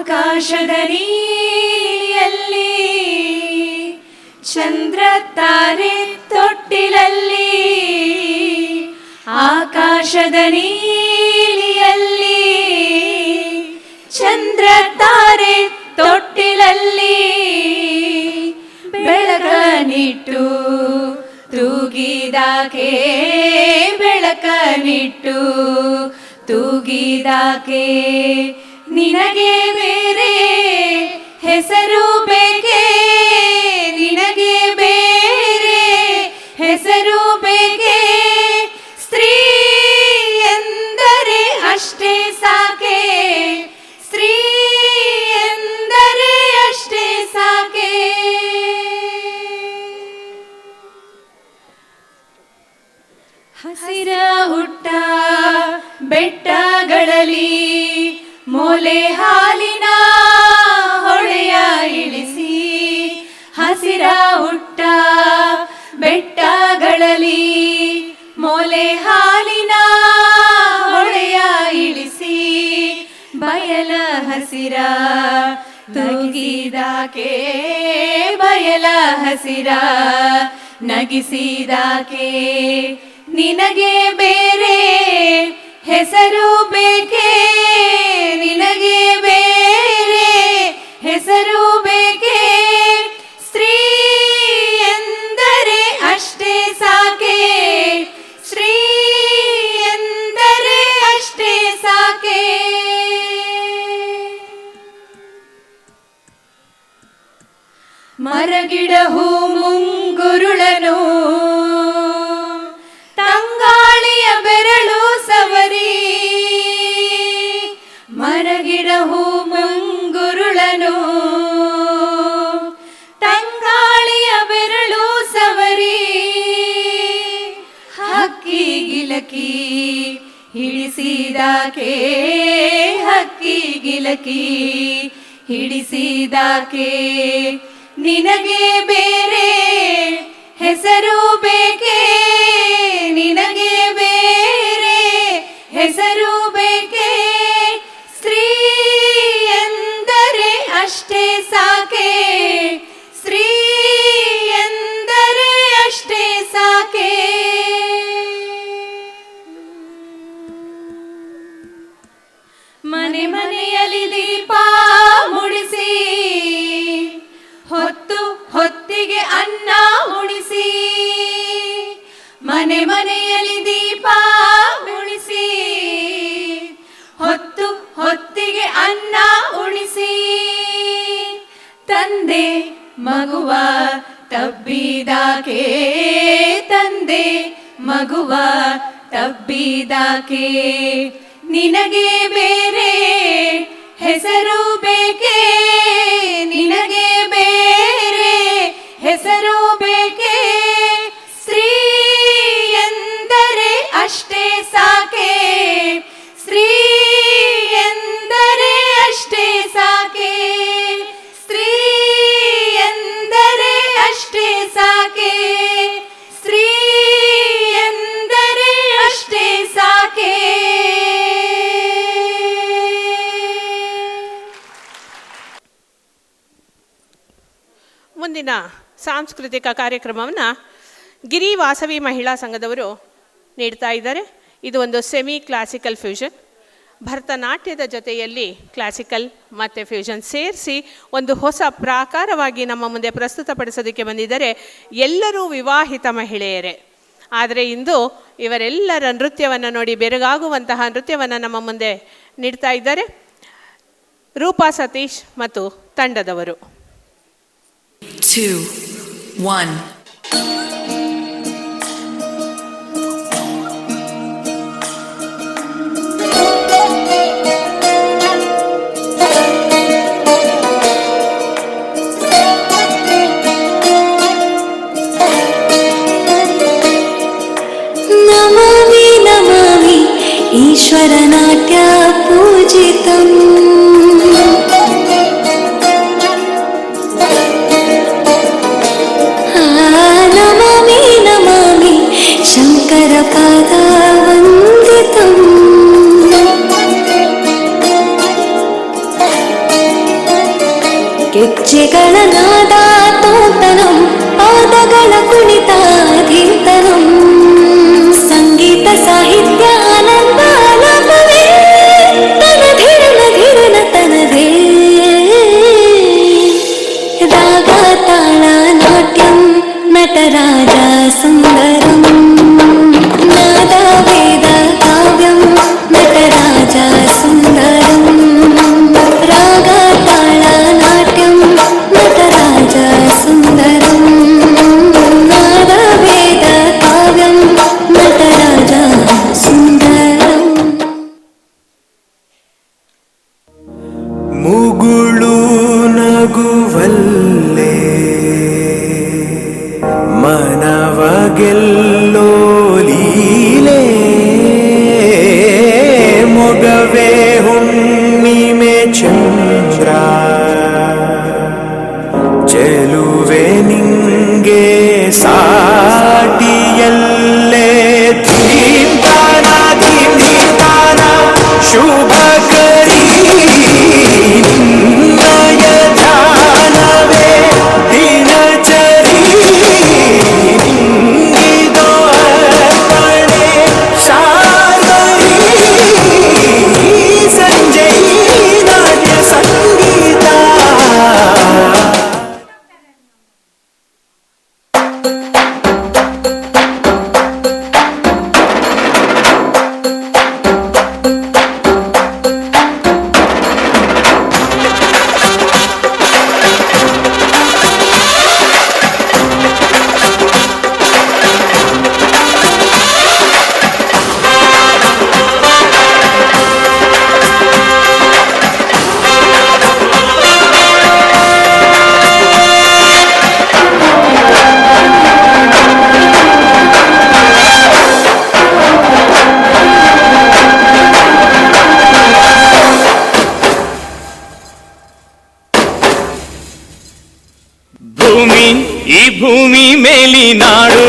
ಆಕಾಶದ ನೀಲಿಯಲ್ಲಿ ಚಂದ್ರ ತಾರೆ ತೊಟ್ಟಿಲಲ್ಲಿ, ಆಕಾಶದ ನೀಲಿಯಲ್ಲಿ ಚಂದ್ರ ತಾರೆ ತೊಟ್ಟಿಲಲ್ಲಿ, ಬೆಳಕನಿಟ್ಟು ತೂಗಿದಾಕೆ, ಬೆಳಕನಿಟ್ಟು ತೂಗಿದಾಕೆ, ನಿನಗೆ ಬೇರೆ ಹೆಸರು ಬೇಕೆ, ನಿನಗೆ ಬೇರೆ ಹೆಸರು ಬೇಕೆ, ಸ್ತ್ರೀ ಎಂದರೆ ಅಷ್ಟೇ ಸಾಕೆ, ಸ್ತ್ರೀ ಎಂದರೆ ಅಷ್ಟೇ ಸಾಕೆ. ಹಸಿರ ಹುಟ್ಟ ಬೆಟ್ಟಗಳಲ್ಲಿ ಮೊಲೆ ಹಾಲಿನ ಹೊಳೆಯ ಇಳಿಸಿ, ಹಸಿರ ಹುಟ್ಟ ಬೆಟ್ಟಗಳಲ್ಲಿ ಮೊಲೆ ಹಾಲಿನ ಹೊಳೆಯ ಇಳಿಸಿ, ಬಯಲ ಹಸಿರ ತೂಗಿದಾಕೆ, ಬಯಲ ಹಸಿರ ನಗಿಸಿದಾಕೆ, ನಿನಗೆ ಬೇರೆ ಹೆಸರು ಬೇಕೆ, ನಿನಗೆ ಬೇರೆ ಹೆಸರು ಬೇಕೆ, ಸ್ತ್ರೀ ಎಂದರೆ ಅಷ್ಟೇ ಸಾಕೆ, ಸ್ತ್ರೀ ಎಂದರೆ ಅಷ್ಟೇ ಸಾಕೆ. ಮರಗಿಡ ಹೂ ಮುಂಗುರುಳನು ತಂಗಾಳಿಯ ಬೆರಳು ಸವರಿ, ಮರಗಿಡ ಹೂ ಮುಂಗುರುಳನು ತಂಗಾಳಿಯ ಬೆರಳು ಸವರಿ, ಹಕ್ಕಿ ಗಿಲಕಿ ಹಿಡಿಸಿದಾಕೆ, ಹಕ್ಕಿ ಗಿಲಕಿ ಹಿಡಿಸಿದಾಕೆ, ನಿನಗೆ ಬೇರೆ ಹೆಸರು ಬೇಕೆ, ನಿನಗೆ ಬೇರೆ ಹೆಸರು ಬೇಕೆ, ಸ್ತ್ರೀ ಎಂದರೆ ಅಷ್ಟೇ ಸಾಕೆ, ಸ್ತ್ರೀ ಎಂದರೆ ಅಷ್ಟೇ ಸಾಕೆ. ಮನೆ ಮನೆಯಲ್ಲಿ ದೀಪ ಮುಡಿಸಿ, ಹೊತ್ತು ಹೊತ್ತಿಗೆ ಅನ್ನ ಉಣಿಸಿ, ಮನೆ ಮನೆಯಲ್ಲಿ ದೀಪ ಉಣಿಸಿ, ಹೊತ್ತು ಹೊತ್ತಿಗೆ ಅನ್ನ ಉಣಿಸಿ, ತಂದೆ ಮಗುವ ತಬ್ಬಿದಾಕೆ, ತಂದೆ ಮಗುವ ತಬ್ಬಿದಾಕೆ, ನಿನಗೆ ಬೇರೆ ಹೆಸರು ಬೇಕೆ, ನಿನಗೆ ಬೇರೆ ಹೆಸರು ಬೇಕೆ, ಸ್ತ್ರೀ ಎಂದರೆ ಅಷ್ಟೇ ಸಾಕೆ, ಸ್ತ್ರೀ ಎಂದರೆ ಅಷ್ಟೇ ಸಾಕೆ, ಸ್ತ್ರೀ ಎಂದರೆ ಅಷ್ಟೇ ಸಾಕೆ, ಸ್ತ್ರೀ ಎಂದರೆ ಅಷ್ಟೇ ಸಾಕೆ. ಮುಂದಿನ ಸಾಂಸ್ಕೃತಿಕ ಕಾರ್ಯಕ್ರಮವನ್ನು ಗಿರಿ ವಾಸವಿ ಮಹಿಳಾ ಸಂಘದವರು ನೀಡ್ತಾ ಇದ್ದಾರೆ. ಇದು ಒಂದು ಸೆಮಿ ಕ್ಲಾಸಿಕಲ್ ಫ್ಯೂಷನ್, ಭರತನಾಟ್ಯದ ಜೊತೆಯಲ್ಲಿ ಕ್ಲಾಸಿಕಲ್ ಮತ್ತು ಫ್ಯೂಷನ್ ಸೇರಿಸಿ ಒಂದು ಹೊಸ ಪ್ರಾಕಾರವಾಗಿ ನಮ್ಮ ಮುಂದೆ ಪ್ರಸ್ತುತಪಡಿಸೋದಕ್ಕೆ ಬಂದಿದ್ದಾರೆ. ಎಲ್ಲರೂ ವಿವಾಹಿತ ಮಹಿಳೆಯರೇ, ಆದರೆ ಇಂದು ಇವರೆಲ್ಲರ ನೃತ್ಯವನ್ನು ನೋಡಿ ಬೆರಗಾಗುವಂತಹ ನೃತ್ಯವನ್ನು ನಮ್ಮ ಮುಂದೆ ನೀಡ್ತಾ ಇದ್ದಾರೆ ರೂಪಾ ಸತೀಶ್ ಮತ್ತು ತಂಡದವರು. 2, 1 ನಮಾಮಿ ನಮಾಮಿ ಈಶ್ವರ ನಾಟ್ಯ ಪೂಜಿತಂ, ಆ ಗೆಜ್ಜೆಗಳ ನಾದ ತೋಂತನಂ ಪಾದಗಳ ಕುಣಿತ ಧೀಂತನಂ ಸಂಗೀತ ಸಾಹಿತ್ಯ ಆನಂದ ಆಲಾಪವೇ ತನಧಿರನ ಧಿರನ ತನದೇ ರಾಗ ತಾಳ ನಾಟ್ಯಂ ನಟರಾಜ ಸುಂದರಂ ನಾದ ವೇದ ಕಾವ್ಯಂ ನಟರಾಜ ಸುಂದರಂ ರಾಗ ತಾಳ ನಾಟ್ಯಂ ನಟರಾಜ ಸುಂದರಂ ನಾದ ವೇದ ಕಾವ್ಯಂ ನಟರಾಜ ಸುಂದರಂ ಮುಗುಳು ನಗುವಲ್ಲೇ ಮನವ ಗೆಲ್ಲೋ ಲೀಲೆ ಮೊಗವೇ ಹುಣ್ಣಿಮೆ ಚಂದ್ರ ಚೆಲುವೆ ನಿಂಗೆ ಸಾಟಿಯಲ್ಲೇ ಧೀಮ್ತಾನ ಧೀಮ್ತಾನ ಶುಭ ಕರಿ ನಿನ್ನಯ ಧ್ಯಾನವೇ ದಿನಚರಿ ನಿಂಗಿದೋ ಅರ್ಪಣೆ ಶಾರ್ವರಿ ಸಂಜೆ ನಾಟ್ಯ ಸಂಗೀತ ಭೂಮಿ ಈ ಭೂಮಿ ಮೇಲಿ ನಾಡು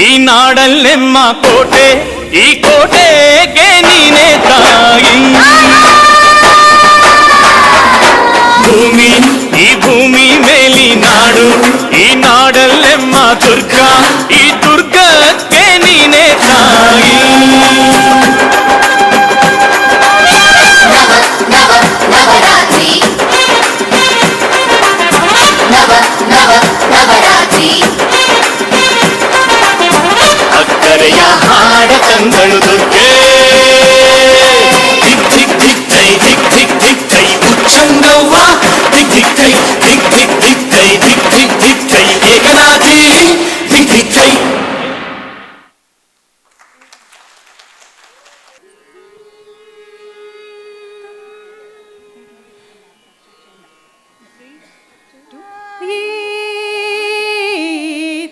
ಈ ನಾಡಲ್ಲೆಮ್ಮ ಕೋಟೆ ಈ ಕೋಟೆಗೆ ನೀನೆ ತಾಯಿ ಭೂಮಿ ಈ ಭೂಮಿ ಮೇಲಿ ನಾಡು ಈ ನಾಡಲ್ಲೆಮ್ಮ ದುರ್ಗ ಈ ದುರ್ಗಕ್ಕೆ ನೀನೆ ತಾಯಿ ಅಕ್ಕರೆಯ ಹಾಡ ತಂಗಳು ದುರ್ಗೆ ದಿಕ್ ದಿಕ್ ದಿಕ್ ತೈ ದಿಕ್ ದಿಕ್ ದಿಕ್ ತೈ ಉಚ್ಚಂಗವ್ವ ದಿಕ್ ದಿಕ್ ತೈ ದಿಕ್ ದಿಕ್ ದಿಕ್ ತೈ ದಿಕ್ ದಿಕ್ ದಿಕ್ ತೈ ಏಕನಾಥಿ ದಿಕ್ ದಿಕ್ ತೈ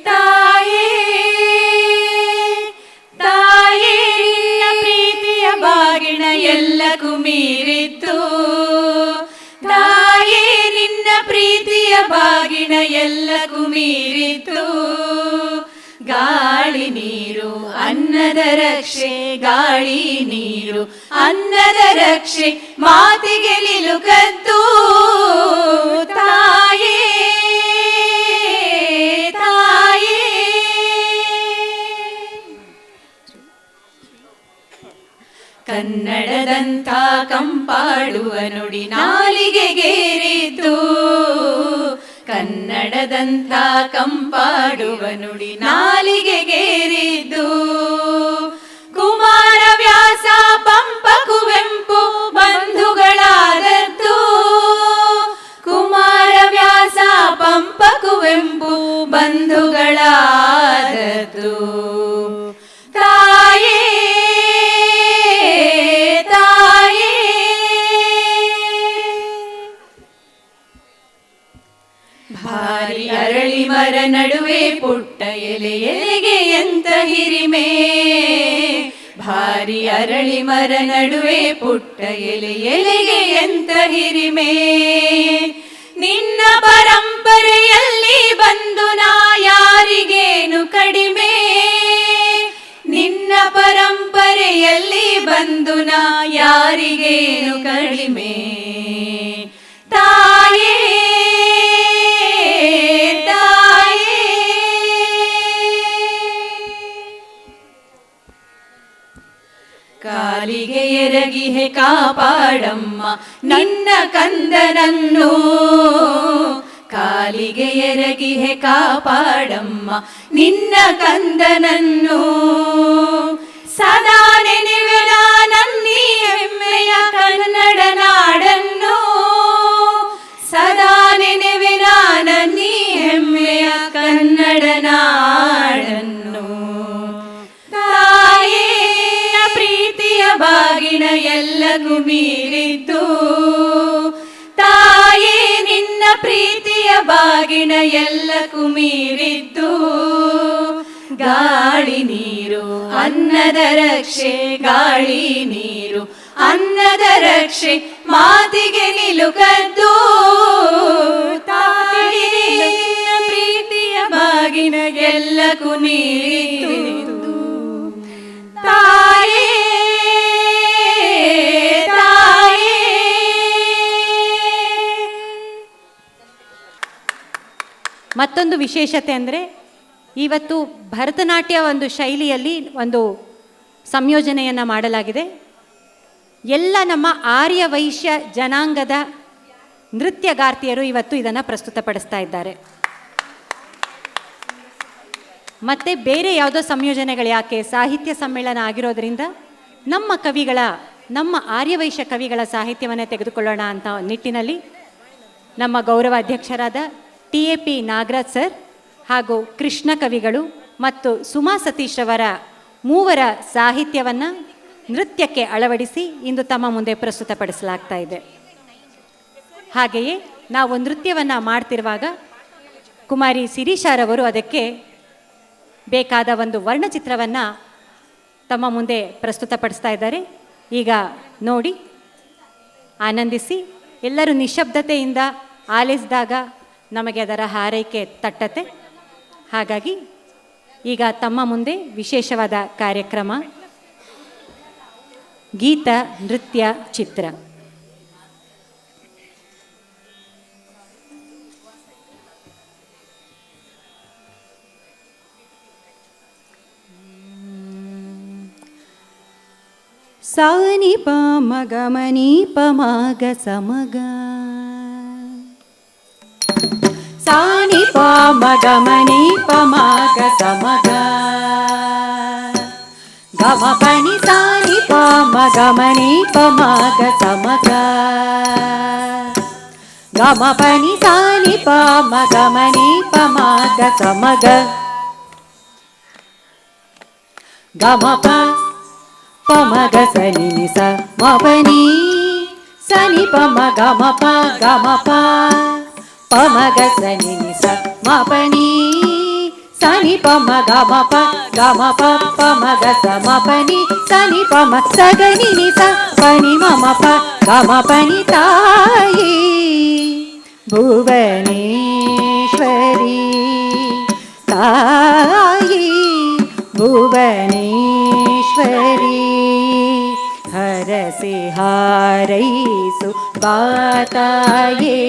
ತಾಯೇ ತಾಯೇ ನಿನ್ನ ಪ್ರೀತಿಯ ಬಾಗಿಣ ಎಲ್ಲಕ್ಕೂ ಮೀರಿತ್ತು ತಾಯೇ ನಿನ್ನ ಪ್ರೀತಿಯ ಬಾಗಿಣ ಎಲ್ಲಕ್ಕೂ ಮೀರಿತ್ತು ಗಾಳಿ ನೀರು ಅನ್ನದ ರಕ್ಷೆ ಗಾಳಿ ನೀರು ಅನ್ನದ ರಕ್ಷೆ ಮಾತಿಗೆ ನಿಲುಕದ್ದು ತಾಯೇ ತಾಯೇ ಕನ್ನಡದಂಥ ಕಂಪಾಡುವ ನುಡಿ ನಾಲಿಗೆಗೇರಿದ್ದು ಕನ್ನಡದಂಥ ಕಂಪಾಡುವ ನುಡಿ ನಾಲಿಗೆಗೇರಿದ್ದು ಕುಮಾರವ್ಯಾಸ ಪಂಪ ಕುವೆಂಪು ಬಂಧುಗಳಾದದ್ದು ಕುಮಾರವ್ಯಾಸ ಪಂಪ ಕುವೆಂಪು ಬಂಧುಗಳಾದದ್ದು ತಾಯೇ ತಾಯೇ ಭಾರಿ ಅರಳಿ ಮರ ನಡುವೆ ಪುಟ್ಟ ಎಲೆ ಎಲೆಗೆ ಎಂತ ಹಿರಿಮೆ ಭಾರಿ ಅರಳಿ ಮರ ನಡುವೆ ಪುಟ್ಟ ಎಲೆ ಎಲೆಗೆ ಎಂತ ಹಿರಿಮೆ ನಿನ್ನ ಪರಂಪರೆಯಲ್ಲಿ ಬಂದು ನಾ ಯಾರಿಗೇನು ಕಡಿಮೆ ನಿನ್ನ ಪರಂಪರೆಯಲ್ಲಿ ಬಂದು ನಾ ಯಾರಿಗೇನು ಕಡಿಮೆ ತಾಯೇ ಕಾಪಾಡಮ್ಮ ನಿನ್ನ ಕಂದನನ್ನು, ಕಾಲಿಗೆ ಎರಗಿಹೆ ಕಾಪಾಡಮ್ಮ ನಿನ್ನ ಕಂದನನ್ನು. ಸದಾ ನೆನೆವೆನ ನನ್ನೀ ಹೆಮ್ಮೆಯ ಕನ್ನಡ ನಾಡನ್ನು, ಸದಾ ನೆನೆವೆನ ನನ್ನೀ ಹೆಮ್ಮೆಯ ಕನ್ನಡ ನಾಡನ್ನು. ತಾಯೇ ಪ್ರೀತಿಯ ಬಾಗಿನ ಎಲ್ಲಗೂ ಮೀರಿದ್ದು, ತಾಯೇ ನಿನ್ನ ಪ್ರೀತಿಯ ಬಾಗಿನ ಎಲ್ಲಕ್ಕೂ ಮೀರಿದ್ದು. ಗಾಳಿ ನೀರು ಅನ್ನದ ರಕ್ಷೆ, ಗಾಳಿ ನೀರು ಅನ್ನದ ರಕ್ಷೆ, ಮಾತಿಗೆ ನಿಲುಕದ್ದು. ತಾಯೇ ನಿನ್ನ ಪ್ರೀತಿಯ ಬಾಗಿನ ಎಲ್ಲಕ್ಕೂ ನೀರಿದ್ದು. ತಾಯೇ ತಾಯೇ. ಮತ್ತೊಂದು ವಿಶೇಷತೆ ಅಂದರೆ ಇವತ್ತು ಭರತನಾಟ್ಯ ಒಂದು ಶೈಲಿಯಲ್ಲಿ ಒಂದು ಸಂಯೋಜನೆಯನ್ನು ಮಾಡಲಾಗಿದೆ. ಎಲ್ಲ ನಮ್ಮ ಆರ್ಯ ವೈಶ್ಯ ಜನಾಂಗದ ನೃತ್ಯಗಾರ್ತಿಯರು ಇವತ್ತು ಇದನ್ನು ಪ್ರಸ್ತುತಪಡಿಸ್ತಾ ಇದ್ದಾರೆ. ಮತ್ತು ಬೇರೆ ಯಾವುದೋ ಸಂಯೋಜನೆಗಳು ಯಾಕೆ, ಸಾಹಿತ್ಯ ಸಮ್ಮೇಳನ ಆಗಿರೋದ್ರಿಂದ ನಮ್ಮ ಆರ್ಯವೈಶ್ಯ ಕವಿಗಳ ಸಾಹಿತ್ಯವನ್ನೇ ತೆಗೆದುಕೊಳ್ಳೋಣ ಅಂತ ನಿಟ್ಟಿನಲ್ಲಿ ನಮ್ಮ ಗೌರವ ಅಧ್ಯಕ್ಷರಾದ TAP ನಾಗರಾಜ್ ಸರ್ ಹಾಗೂ ಕೃಷ್ಣ ಕವಿಗಳು ಮತ್ತು ಸುಮಾ ಸತೀಶ್ ಅವರ ಮೂವರ ಸಾಹಿತ್ಯವನ್ನು ನೃತ್ಯಕ್ಕೆ ಅಳವಡಿಸಿ ಇಂದು ತಮ್ಮ ಮುಂದೆ ಪ್ರಸ್ತುತಪಡಿಸಲಾಗ್ತಾ ಇದೆ. ಹಾಗೆಯೇ ನಾವು ನೃತ್ಯವನ್ನು ಮಾಡ್ತಿರುವಾಗ ಕುಮಾರಿ ಶಿರೀಷಾರವರು ಅದಕ್ಕೆ ಬೇಕಾದ ಒಂದು ವರ್ಣಚಿತ್ರವನ್ನು ತಮ್ಮ ಮುಂದೆ ಪ್ರಸ್ತುತಪಡಿಸ್ತಾ ಇದ್ದಾರೆ. ಈಗ ನೋಡಿ, ಆನಂದಿಸಿ. ಎಲ್ಲರೂ ನಿಶಬ್ದತೆಯಿಂದ ಆಲಿಸಿದಾಗ ನಮಗೆ ಅದರ ಹಾರೈಕೆ ತಟ್ಟತ್ತೆ. ಹಾಗಾಗಿ ಈಗ ತಮ್ಮ ಮುಂದೆ ವಿಶೇಷವಾದ ಕಾರ್ಯಕ್ರಮ ಗೀತ ನೃತ್ಯ ಚಿತ್ರ. ಸಾನಿ ಪ ಮಗ ಮನಿ ಪ ಮಗ ಸಮಗ, ಸಾನಿ ಪ ಮಗ ಮನಿ ಪ ಮಗ ಸಮಗ, ಗಮ ಪನಿ ಸಾನಿ ಪ ಮಗ ಮನಿ ಪ ಮಗ ಸಮಗ, ಗಮ ಪನಿ ಸಾನಿ ಪ ಮಗ ಮನಿ ಪ ಮಗ ಸಮಗ, ಗಮ ಪ ಪಮಗ ಸನಿ ಸ ಮಪನಿ ಸನಿ ಪಮ ಗಮ ಪ ಗಮ ಪ ಪಮಗ ಸನಿ ಸ ಮಪನಿ ಸನಿ ಪಮ ಗಮ ಪ ಗಮ ಪ ಪಮಗ ಸ ಮಪನಿ ಸನಿ ಪಮ ಸಗನಿ ನಿ ಸ ಪನಿ ಮಮ ಪ ಗಮ ಪನಿ ತಾಯಿ ಭುವನೇಶ್ವರಿ ತಾಯಿ ಭುವನೇಶ್ವರಿ ಹರಸಿ ಹಾರೈಸು ಬಾತಾಯೇ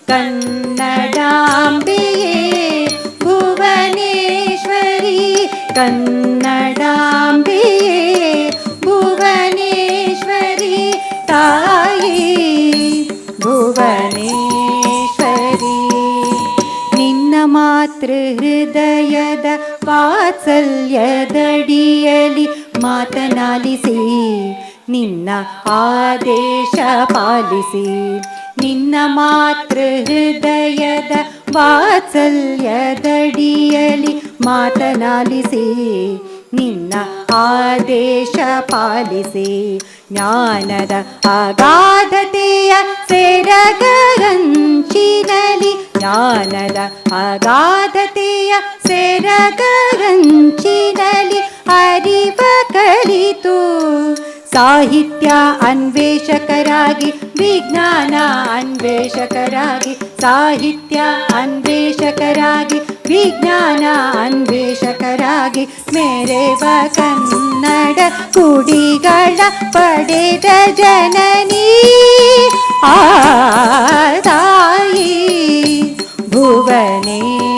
ಕನ್ನಡಾಂಬೆಯೇ ಭುವನೇಶ್ವರಿ ಕನ್ನಡಾಂಬೆಯೇ ಭುವನೇಶ್ವರಿ ತಾಯಿ ಭುವನೇಶ್ವರಿ ನಿನ್ನ ಮಾತೃ ಹೃದಯದ ವಾತ್ಸಲ್ಯದಡಿಯಲಿ ಮಾತನಾಲಿಸಿ ನಿನ್ನ ಆದೇಶ ಪಾಲಿಸಿ ನಿನ್ನ ಮಾತೃ ಹೃದಯದ ವಾತ್ಸಲ್ಯದಡಿಯಲಿ ಮಾತನಾಲಿಸಿ ನಿನ್ನ ಆದೇಶ ಪಾಲಿಸಿ ಜ್ಞಾನದ ಅಗಾಧತೆಯ ಸೆರಗಂಚಿನಲಿ ಜ್ಞಾನದ ಅಗಾಧತೆಯ ಸೆರಗಂಚಿನಲಿ ಅರಿವ ಕಲಿತು ಸಾಹಿತ್ಯ ಅನ್ವೇಷಕರಾಗಿ ವಿಜ್ಞಾನ ಅನ್ವೇಷಕರಾಗಿ ಸಾಹಿತ್ಯ ಅನ್ವೇಷಕರಾಗಿ ವಿಜ್ಞಾನ ಅನ್ವೇಷಕರಾಗಿ ಮೇರೆವ ಕನ್ನಡ ಕುಡಿಗಳ ಪಡೆದ ಜನನಿ ಆ ತಾಯಿ ಭುವನೇಶ್ವರಿ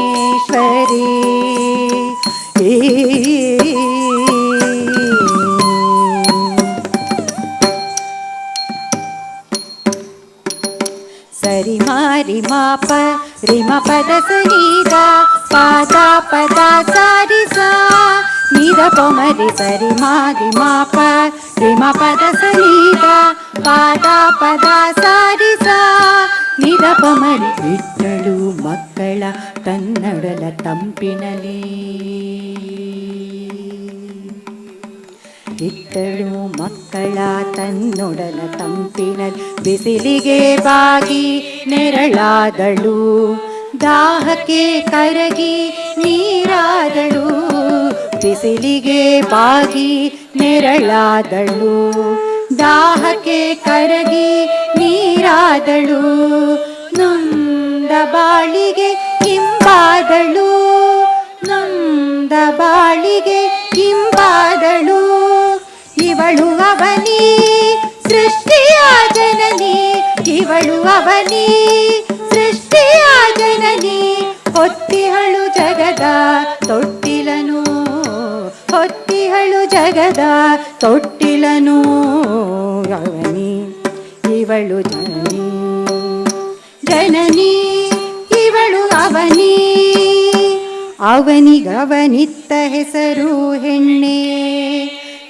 ಸರಿ ಮಾರಿ ಮಾಪ ರಿಮ ಪದ ಸನೀದ ಪಾದ ಪದ ಸಾರಿ ಸಾ ನೀದ ಪಮರಿ ಸರಿ ಮಾರಿ ಮಾಪ ರಿಮ ಪದ ಸನೀದ ಪಾದ ಪದ ಸಾರಿ ಸಾ ನೀದ ಪಮರಿ ಬಿಟ್ಟಳು ಮಕ್ಕಳ ತನ್ನಡಲ ತಂಪಿನಲಿ ಇಟ್ಟಳು ಮಕ್ಕಳ ತನ್ನೊಡಲ ತಂಪಿನಲ್ಲಿ ಬಿಸಿಲಿಗೆ ಬಾಗಿ ನೆರಳಾದಳು ದಾಹಕ್ಕೆ ಕರಗಿ ನೀರಾದಳು ಬಿಸಿಲಿಗೆ ಬಾಗಿ ನೆರಳಾದಳು ದಾಹಕ್ಕೆ ಕರಗಿ ನೀರಾದಳು ನೊಂದ ಬಾಳಿಗೆ ಹಿಂಬಾದಳು ನೊಂದ ಬಾಳಿಗೆ ಹಿಂಬಾದಳು ಇವಳು ಅವನಿ ಸೃಷ್ಟಿಯ ಜನನಿ ಇವಳು ಅವನಿ ಸೃಷ್ಟಿಯ ಜನನಿ ಹೊತ್ತಿಹಳು ಜಗದ ತೊಟ್ಟಿಲನು ಹೊತ್ತಿಹಳು ಜಗದ ತೊಟ್ಟಿಲನು ಅವನಿ ಇವಳು ಜನನಿ ಜನನಿ ಇವಳು ಅವನಿ ಅವನಿಗವನಿತ್ತ ಹೆಸರು ಹೆಣ್ಣೆ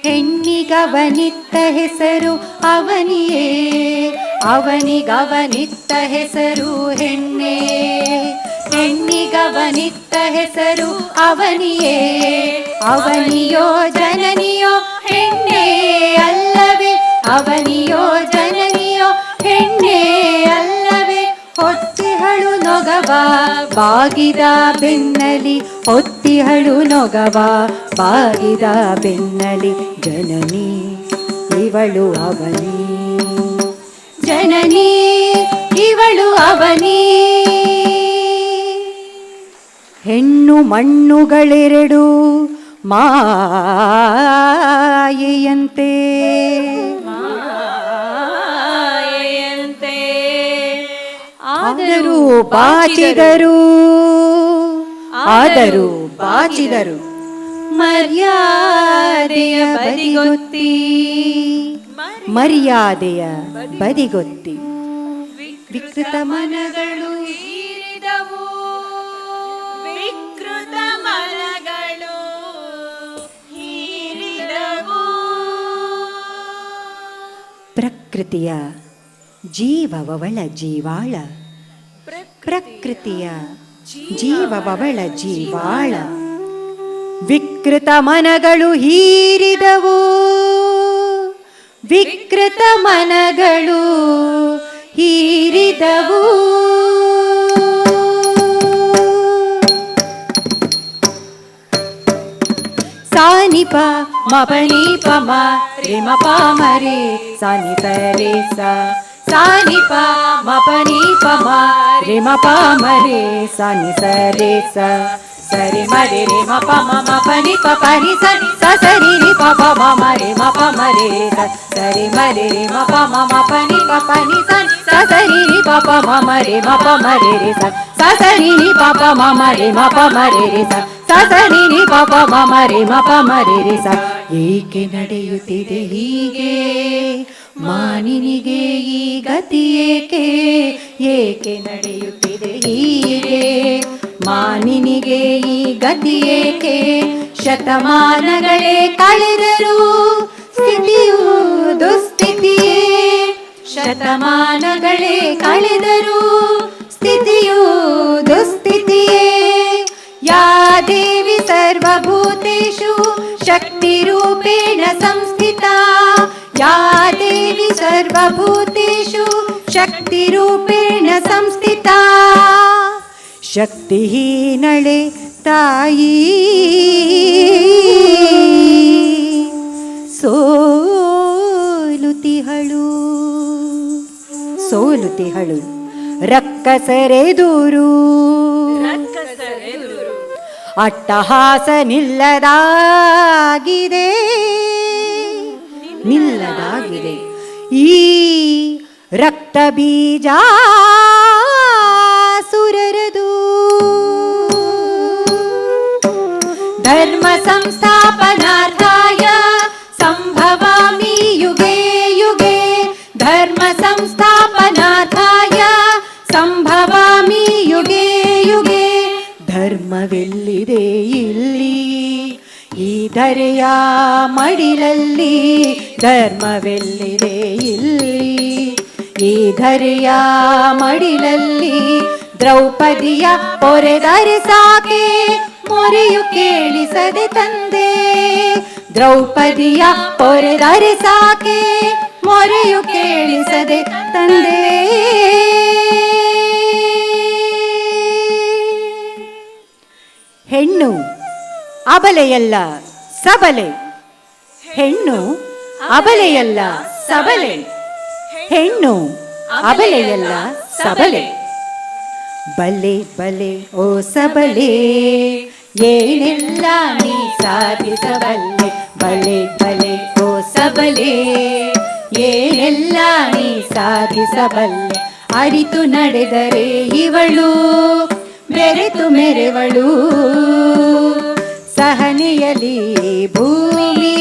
ಹೆಣ್ಣಿಗವನಿತ್ತ ಹೆಸರು ಅವನಿಯೇ ಅವನಿಗವನಿತ್ತ ಹೆಸರು ಹೆಣ್ಣೆ ಹೆಣ್ಣಿಗವನಿತ್ತ ಹೆಸರು ಅವನಿಯೇ ಅವನಿಯೋ ಜನನಿಯೋ ಹೆಣ್ಣೆ ಅಲ್ಲವೇ ಅವನಿಯೋ ಜನನಿಯೋ ಹೆಣ್ಣೆ ಅಲ್ಲವೇ ಹೊತ್ತಿಹಳು ನೊಗವ ಬಾಗಿದ ಬೆನ್ನಲಿ ಹೊತ್ತಿಹಳು ನೊಗವ ಬಾಗಿದ ಬೆನ್ನಲಿ ಜನನಿ ಇವಳು ಅವನಿ ಜನನಿ ಇವಳು ಅವನಿ ಹೆಣ್ಣು ಮಣ್ಣುಗಳೆರಡು ಮಾಯೆಯಂತೆ ಆದರೂ ಬಾಚಿದರು ಆದರೂ ಬಾಚಿದರು ಮರ್ಯಾದೆಯ ಬದಿಗೊತ್ತಿ ಮರ್ಯಾದೆಯ ಬದಿಗೊತ್ತಿ ವಿಕೃತ ಮನಗಳು ಹೀರಿದವು ವಿಕೃತ ಮನಗಳು ಹೀರಿದವು ಪ್ರಕೃತಿಯ ಜೀವವಳ ಜೀವಾಳ ಪ್ರಕೃತಿಯ ಜೀವವಳ ಜೀವಾಳ ವಿಕೃತ ಮನಗಳು ಹೀರಿದವು ವಿಕೃತ ಮನಗಳು ಹೀರಿದವು ಸಾನಿಪ ಮಪನಿ ಪಮ ರಿಮ ಪಾಮರೆ ಸಾನಿ ಸರೆ ಸಾ ಸಾನಿಪ ಮಪನಿ ಪಮ ರಿಮ ಪಾಮರೆ ಸಾನಿ ಸರೆ ಸಾ ಸರಿ ಮರೆ ರೆ ಮ ಪ ಮ ಮ ಪ ನಿ ಪ ಪ ನಿ ಸ ನಿ ಸ ಸರಿ ನಿ ಪ ಪ ಮ ಮ ರೆ ಮ ಪ ಮ ರೆ ಸ ಸರಿ ಮರೆ ರೆ ಮ ಪ ಮ ಮ ಪ ನಿ ಪ ಪ ನಿ ಸ ನಿ ಸ ಸರಿ ನಿ ಪ ಪ ಮ ಮ ರೆ ಮ ಪ ಮ ರೆ ರೆ ಸ ಸ ಸರಿ ನಿ ಪ ಪ ಮ ಮ ರೆ ಮ ಪ ಮ ರೆ ರೆ ಸ ಸ ಸರಿ ನಿ ಪ ಪ ಮ ಮ ರೆ ಮ ಪ ಮ ರೆ ರೆ ಸ ಏಕೆ ನಡೆಯುತ್ತಿದೆ ಹೀಗೆ ಮಾನಿನಿಗೆ ಈ ಗತಿ ಏಕೆ ಏಕೆ ನಡೆಯುತ್ತಿದೆ ಹೀಗೆ ಮಾನಿನಿಗೆ ಈ ಗತಿ ಏಕೆ ಶತಮಾನಗಳೇ ಕಳೆದರು ಸ್ಥಿತಿಯು ದುಸ್ಥಿತಿಯೇ ಶತಮಾನಗಳೇ ಕಳೆದರು ಸ್ಥಿತಿಯು ದುಸ್ಥಿತಿಯೇ ಯಾ ದೇವಿ ಸರ್ವಭೂತೇಷು ಶಕ್ತಿರೂಪೇಣ ಸಂಸ್ಥಿತಾ ಯಾ ದೇವಿ ಸರ್ವಭೂತೇಷು ಶಕ್ತಿರೂಪೇಣ ಸಂಸ್ಥಿತಾ ಶಕ್ತಿಹೀನಳೆ ತಾಯಿ ಸೋಲುತಿಹಳು ಸೋಲುತಿಹಳು ರಕ್ಕಸರೆದುರು ಅಟ್ಟಹಾಸ ನಿಲ್ಲದಾಗಿದೆ ನಿಲ್ಲದಾಗಿದೆ ಈ ರಕ್ತ ಬೀಜ ಸುರರದು ಧರ್ಮ ಸಂಸ್ಥಾಪನಾರ್ಥಾಯ ಸಂಭವಾಮಿ ಯುಗೆ ಯುಗೆ ಧರ್ಮ ಸಂಸ್ಥಾಪನಾರ್ಥಾಯ ಧರ್ಮವೆಲ್ಲಿದೆ ಇಲ್ಲಿ ಈ ಧರೆಯ ಮಡಿಲಲ್ಲಿ, ಧರ್ಮವೆಲ್ಲಿದೆ ಇಲ್ಲಿ ಈ ಧರೆಯ ಮಡಿಲಲ್ಲಿ. ದ್ರೌಪದಿಯ ಪೊರೆದರೆ ಸಾಕೆ ಮೊರೆಯು ಕೇಳಿಸದೆ ತಂದೆ, ದ್ರೌಪದಿಯ ಪೊರೆದರೆ ಸಾಕೆ ಮೊರೆಯು ಕೇಳಿಸದೆ ತಂದೆ. ಹೆಣ್ಣು ಅಬಲೆಯಲ್ಲ ಸಬಲೆ, ಹೆಣ್ಣು ಅಬಲೆಯಲ್ಲ ಸಬಲೆ, ಹೆಣ್ಣು ಅಬಲೆಯಲ್ಲ ಸಬಲೆ. ಬಲೆ ಬಲೆ ಓ ಸಬಲೆ ಏನೆಲ್ಲ ನೀ ಸಾಧಿಸಬಲ್ಲೆ, ಬಲೆ ಬಲೆ ಓ ಸಬಲೆ ಏನೆಲ್ಲ ನೀ ಸಾಧಿಸಬಲ್ಲೆ. ಅರಿತು ನಡೆದರೆ ಇವಳು ಬೆರೆತು ಮೆರೆವಳು, ಸಹನೆಯಲಿ ಭೂಮಿ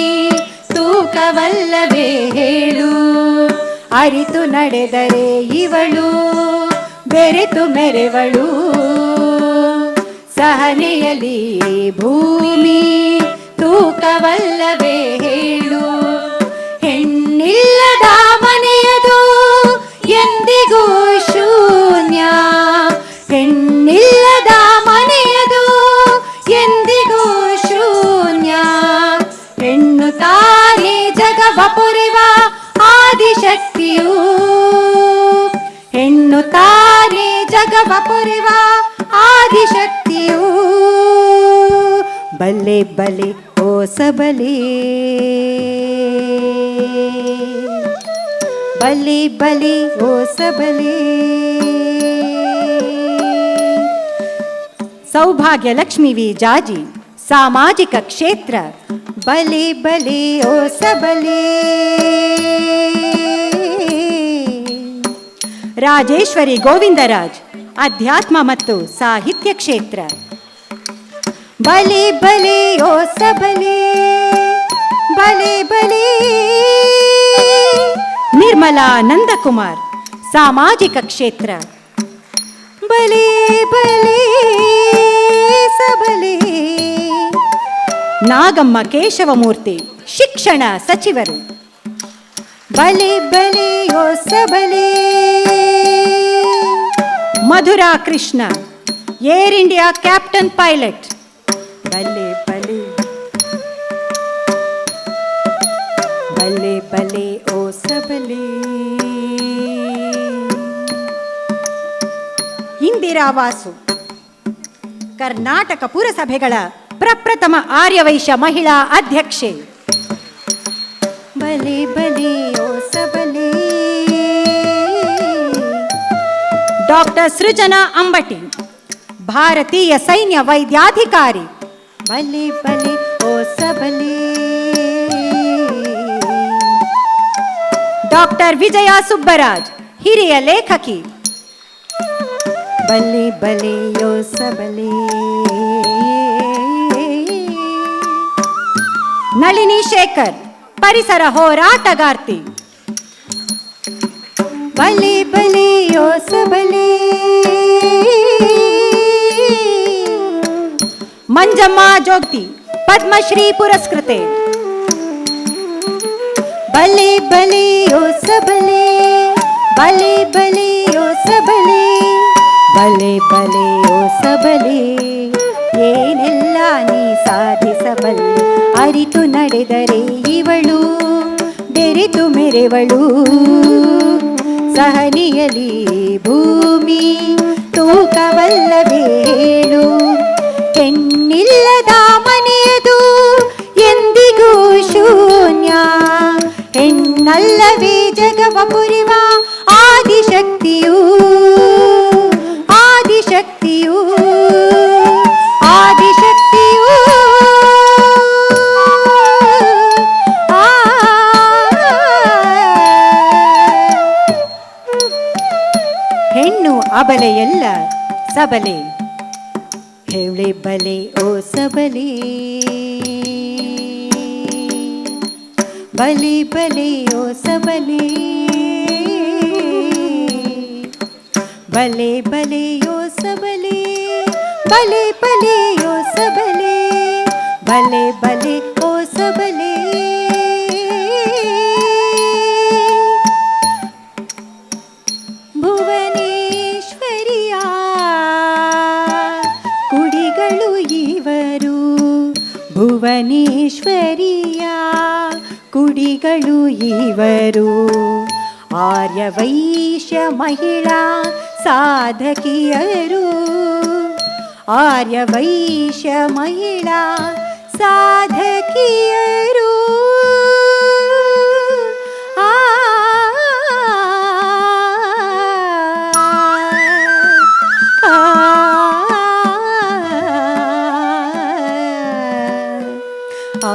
ತೂಕವಲ್ಲವೇ ಹೇಳು. ಅರಿತು ನಡೆದರೆ ಇವಳು ಬೆರೆತು ಮೆರೆವಳು, ಸಹನೆಯಲಿ ಭೂಮಿ ತೂಕವಲ್ಲವೇ ಹೇಳು. ಹೆಣ್ಣಿಲ್ಲದ ಮನೆಯದು ಎಂದಿಗೂ ಶೂನ್ಯ, ಹೆಣ್ಣಿಲ್ಲದ ಮನೆಯದು ಎಂದಿಗೂ ಶೂನ್ಯ. ಹೆಣ್ಣು ತಾನೇ ಜಗವ ಪೊರೆವ ಆದಿಶಕ್ತಿಯು, ಹೆಣ್ಣು ತಾನೇ ಜಗವ ಪೊರೆವ ಆದಿಶಕ್ತಿಯು. ಬಲ್ಲೆ ಬಲೆ ಓ ಸಬಲೆ, ಬಲೆ ಬಲೆ ಓ ಸಬಲೆ. ಸೌಭಾಗ್ಯ ಲಕ್ಷ್ಮಿ ವಿ ಜಾಜಿ ಸಾಮಾಜಿಕ ಕ್ಷೇತ್ರ, ಬಲೆ ಬಲೆ ಓ ಸಬಲೆ. ರಾಜೇಶ್ವರಿ ಗೋವಿಂದರಾಜ್ ಅಧ್ಯಾತ್ಮ ಮತ್ತು ಸಾಹಿತ್ಯ ಕ್ಷೇತ್ರ, ಬಲೆ ಬಲೆ ಓ ಸಬಲೆ, ಬಲೆ ಬಲೆ. ನಿರ್ಮಲಾ ನಂದಕುಮಾರ್ ಸಾಮಾಜಿಕ ಕ್ಷೇತ್ರ, ಬಲೆ ಬಲೆ ಸಬಲೆ. ನಾಗಮ್ಮ ಕೇಶವಮೂರ್ತಿ ಶಿಕ್ಷಣ ಸಚಿವರು, ಬಲೆ ಬಲೆ ಓ ಸಬಲೆ. Madhura Krishna Air India captain pilot, ಬಲೆ ಬಲೆ ಬಲೆ ಬಲೆ ಓ ಸಬಲೆ. ಇಂದಿರಾ ವಾಸು ಕರ್ನಾಟಕ ಪುರಸಭೆಗಳ ಪ್ರಪ್ರಥಮ ಆರ್ಯವೈಶ್ಯ ಮಹಿಳಾ ಅಧ್ಯಕ್ಷೆ, ಬಲೆ ಬಲೆ ಓ ಸಬಲೆ. ಡಾಕ್ಟರ್ ಸೃಜನಾ ಅಂಬಟಿ ಭಾರತೀಯ ಸೈನ್ಯ ವೈದ್ಯಾಧಿಕಾರಿ, ಬಲೆ ಬಲೆ ಓ ಸಬಲೆ. ಡಾಕ್ಟರ್ ವಿಜಯ ಸುಬ್ಬರಾಜ್ ಹಿರಿಯ ಲೇಖಕಿ, ಬಲೆ ಬಲೆ ಓ ಸಬಲೆ. ನಳಿನಿ ಶೇಖರ್ ಪರಿಸರ ಹೋರಾಟಗಾರ್ತಿ, ಬಲೆ ಬಲೆ ಓ ಸಬಲೆ. ಮಂಜಮ್ಮ ಜೋಗ್ತಿ ಪದ್ಮಶ್ರೀ ಪುರಸ್ಕೃತೆ, ಬಲೆ ಬಲೆ ಓ ಸಬಲೆ, ಬಲೆ ಬಲೆ ಓ ಸಬಲೆ, ಬಲೆ ಬಲೆ ಓ ಸಬಲೆ. ಏನೆಲ್ಲ ನೀ ಸಾಧಿಸಬಲ್ಲೆ, ಅರಿತು ನಡೆದರೆ ಇವಳು ಬೆರೆತು ಮೆರೆವಳು, ಸಹನಿಯಲಿ ಭೂಮಿ ತೂಕವಲ್ಲವೇ ಹೇಳು. ಹೆಣ್ಣಿಲ್ಲದ ಮನೆಯದು ಎಂದಿಗೂ ಶೂನ್ಯ, ಹೆಣ್ಣಲ್ಲವೇ ಜಗವ ಪುರಿವ ಆದಿಶಕ್ತಿಯು, ಆದಿಶಕ್ತಿಯು, ಆದಿಶಕ್ತಿಯು. ಹೆಣ್ಣು ಅಬಲೆಯಲ್ಲ ಸಬಲೆ, ಹೇಳೆ ಬಲೆ ಓ ಸಬಲೆ, ಬಲೆ ಬಲೆ ಓ ಸಬಲೆ, ಬಲೆ ಬಲೆ ಓ ಸಬಲೆ, ಬಲೆ ಬಲೆ ಓ ಸಬಲೆ, ಬಲೆ ಬಲೆ ಓ ಸಬಲೆ. ಭುವನೇಶ್ವರಿಯ ಕುಡಿಗಳು ಇವರು, ಭುವನೇಶ್ವರಿಯ ಕುಡಿಗಳು ಇವರು. ಆರ್ಯವೈಶ್ಯ ಮಹಿಳಾ ಸಾಧಕಿಯರು, ಆರ್ಯವೈಶ್ಯ ಮಹಿಳಾ ಸಾಧಕಿಯರು. ಆ ಆ